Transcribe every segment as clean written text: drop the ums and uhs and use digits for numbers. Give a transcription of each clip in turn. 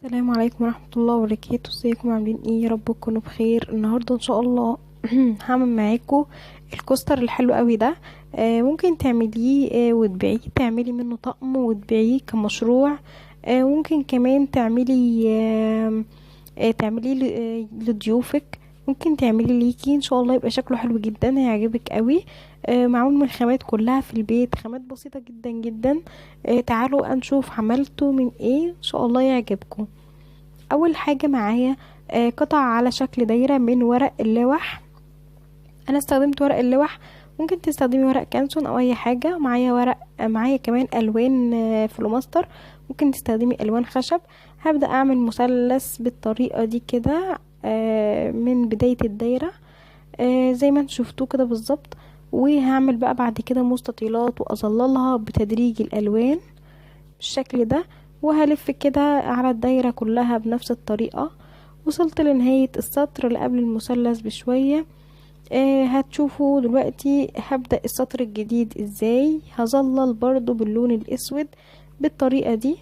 السلام عليكم ورحمة الله وبركاته. ازيكم عاملين ايه؟ يا رب تكونوا بخير. النهاردة ان شاء الله هعمل معاكم الكوستر الحلو قوي ده. ممكن تعمليه وتبيعيه، تعملي منه طقم وتبيعيه كمشروع. ممكن كمان تعمليه لضيوفك. ممكن تعملي ليكي ان شاء الله، يبقى شكله حلو جدا، هيعجبك قوي. معمول من خامات كلها في البيت، خامات بسيطة جدا جدا. تعالوا نشوف عملته من ايه، ان شاء الله يعجبكم. اول حاجة معايا قطع على شكل دايرة من ورق اللوح. انا استخدمت ورق اللوح، ممكن تستخدمي ورق كانسون او اي حاجة. معايا كمان الوان فلوماستر، ممكن تستخدمي الوان خشب. هبدأ اعمل مثلث بالطريقة دي كده من بداية الدايرة زي ما انتوا شفتوه كده بالظبط. وهعمل بقى بعد كده مستطيلات واظللها بتدريج الالوان بالشكل ده، وهلف كده على الدايرة كلها بنفس الطريقة. وصلت لنهاية السطر اللي قبل المثلث بشوية. هتشوفوا دلوقتي هبدأ السطر الجديد ازاي. هظلل برضو باللون الاسود بالطريقة دي.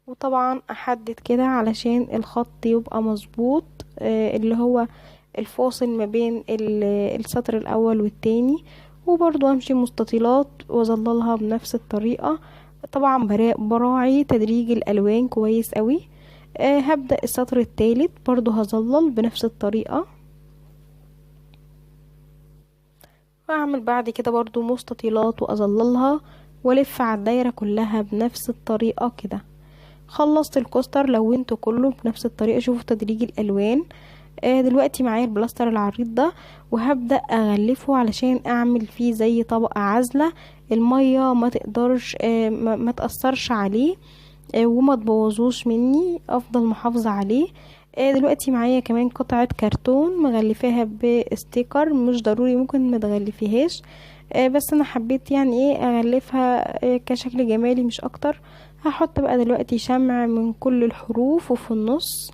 وطبعا احدد كده علشان الخط يبقى مظبوط، اللي هو الفاصل ما بين السطر الاول والتاني. وبرضو امشي مستطيلات واظللها بنفس الطريقة. طبعا براعي تدريج الالوان كويس قوي. هبدأ السطر الثالث برضو هظلل بنفس الطريقة، واعمل بعد كده برضو مستطيلات واظللها والف على الدايرة كلها بنفس الطريقة كده. خلصت الكوستر، لونته كله بنفس الطريقة. شوفوا تدريج الالوان. دلوقتي معايا البلاستر العريض ده، وهبدأ اغلفه علشان اعمل فيه زي طبقة عازلة. المية ما تقدرش ما تأثرش عليه وما تبوظوش مني، افضل محافظة عليه. دلوقتي معايا كمان قطعة كرتون مغلفاها بستيكر، مش ضروري ممكن ما تغلفيهاش، بس انا حبيت يعني ايه اغلفها كشكل جمالي مش اكتر. هحط بقى دلوقتي شمع من كل الحروف وفي النص،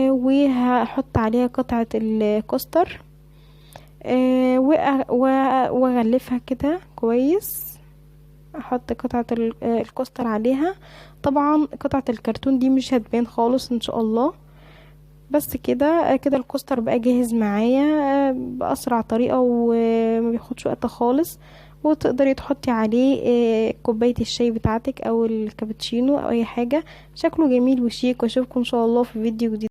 وهحط عليها قطعة الكوستر واغلفها كده كويس. احط قطعة الكوستر عليها. طبعا قطعة الكرتون دي مش هتبان خالص ان شاء الله. بس كده كده الكوستر بقى جاهز معايا بأسرع طريقة وما بياخدش وقت خالص. وتقدري تحطي عليه كوباية الشاي بتاعتك او الكابتشينو او اي حاجة. شكله جميل وشيك، واشوفكم ان شاء الله في فيديو جديد.